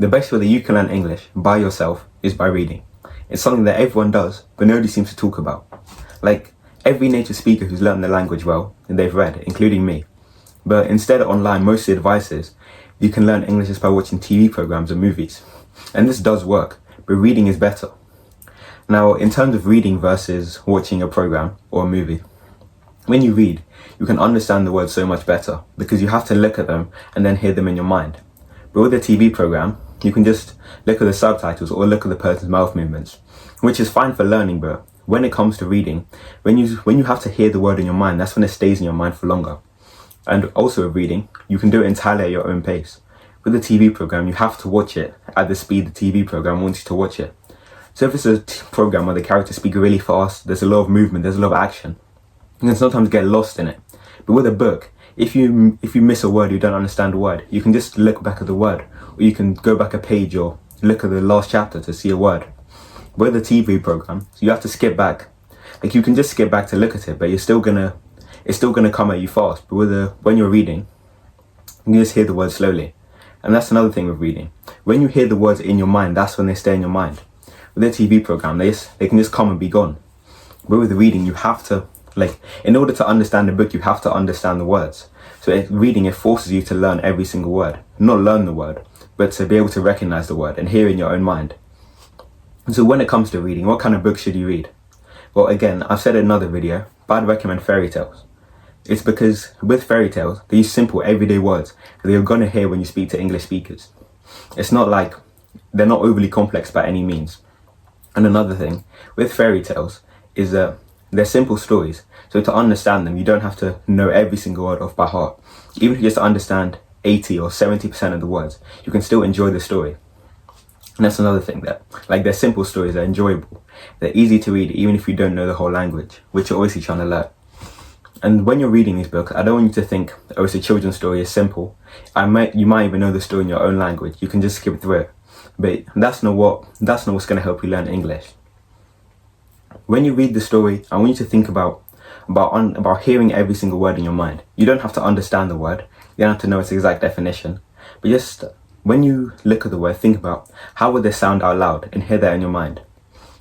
The best way that you can learn English by yourself is by reading. It's something that everyone does, but nobody seems to talk about. Like, every native speaker who's learned the language well, and they've read, including me. But instead online, most of the advice is, you can learn English just by watching TV programs and movies. And this does work, but reading is better. Now, in terms of reading versus watching a program or a movie, when you read, you can understand the words so much better because you have to look at them and then hear them in your mind. But with a TV program, you can just look at the subtitles or look at the person's mouth movements, which is fine for learning, but when it comes to reading, when you have to hear the word in your mind, that's when it stays in your mind for longer. And also with reading, you can do it entirely at your own pace. With a TV program, you have to watch it at the speed the TV program wants you to watch it. So if it's a program where the characters speak really fast, there's a lot of movement, there's a lot of action, you can sometimes get lost in it. But with a book, if you miss a word, you don't understand a word, you can just look back at the word, or you can go back a page or look at the last chapter to see a word. With a TV program, you have to skip back. Like, you can just skip back to look at it, but it's still gonna come at you fast. But when you're reading, you just hear the words slowly. And that's another thing with reading. When you hear the words in your mind, that's when they stay in your mind. With a TV program, they can just come and be gone. But with reading, you have to, in order to understand the book, you have to understand the words. So reading, it forces you to learn every single word. Not learn the word, but to be able to recognize the word and hear in your own mind. And so when it comes to reading, what kind of books should you read? Well, again, I've said in another video, but I'd recommend fairy tales. It's because with fairy tales, they use simple everyday words that you're going to hear when you speak to English speakers. It's not like they're not overly complex by any means. And another thing with fairy tales is that they're simple stories. So to understand them, you don't have to know every single word off by heart. Even if you just understand 80 or 70% of the words, you can still enjoy the story. And that's another thing, that they're simple stories, they're enjoyable. They're easy to read even if you don't know the whole language, which you're obviously trying to learn. And when you're reading these books, I don't want you to think, oh, it's a children's story, it's simple. You might even know the story in your own language. You can just skip through it. But that's not what's going to help you learn English. When you read the story, I want you to think about hearing every single word in your mind. You don't have to understand the word. You don't have to know its exact definition. But just when you look at the word, think about how would they sound out loud and hear that in your mind.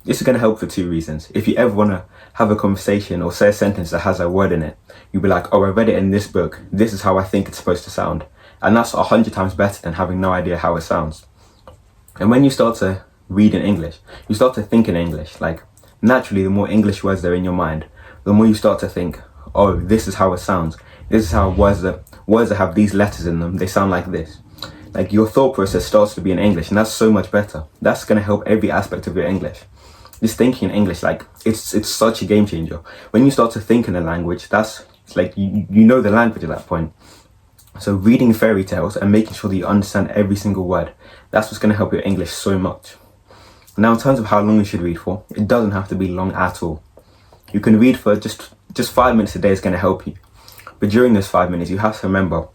This is going to help for two reasons. If you ever want to have a conversation or say a sentence that has a word in it, you'll be like, oh, I read it in this book. This is how I think it's supposed to sound. And that's 100 times better than having no idea how it sounds. And when you start to read in English, you start to think in English. Naturally, the more English words that are in your mind, the more you start to think, oh, this is how it sounds. This is how words that have these letters in them, they sound like this. Your thought process starts to be in English, and that's so much better. That's going to help every aspect of your English. Just thinking in English, it's such a game changer. When you start to think in a language, you know the language at that point. So reading fairy tales and making sure that you understand every single word, that's what's going to help your English so much. Now, in terms of how long you should read for, it doesn't have to be long at all. You can read for just 5 minutes a day is going to help you. But during those 5 minutes, you have to remember,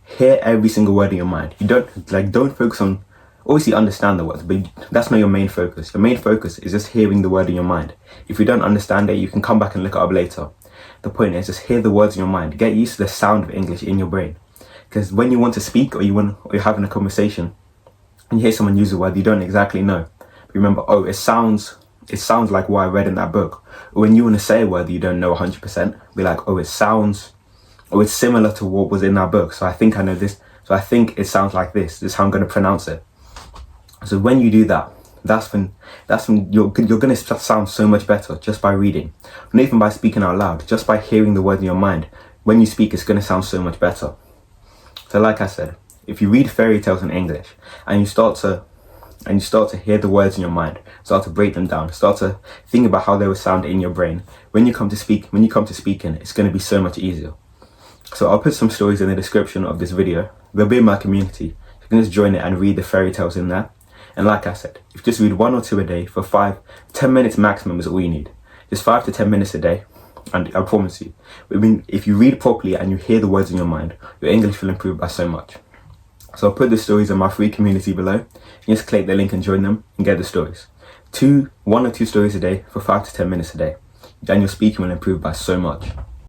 hear every single word in your mind. You don't focus on, obviously understand the words, but that's not your main focus. Your main focus is just hearing the word in your mind. If you don't understand it, you can come back and look it up later. The point is, just hear the words in your mind. Get used to the sound of English in your brain. Because when you want to speak or you're having a conversation and you hear someone use a word you don't exactly know, but remember, oh, it sounds like what I read in that book. Or when you want to say a word that you don't know 100%, be like, oh, it's similar to what was in that book. So I think I know this. So I think it sounds like this. This is how I'm going to pronounce it. So when you do that, that's when you're going to sound so much better just by reading. Not even by speaking out loud, just by hearing the words in your mind. When you speak, it's going to sound so much better. So like I said, if you read fairy tales in English and you start to hear the words in your mind, start to break them down, start to think about how they will sound in your brain, when you come to speaking, it's going to be so much easier. So I'll put some stories in the description of this video. They'll be in my community. You can just join it and read the fairy tales in there. And like I said, if you just read 1 or 2 a day for 10 minutes maximum is all you need. Just 5 to 10 minutes a day. And I promise you, if you read properly and you hear the words in your mind, your English will improve by so much. So I'll put the stories in my free community below. You just click the link and join them and get the stories. 1 or 2 stories a day for 5 to 10 minutes a day. And your speaking will improve by so much.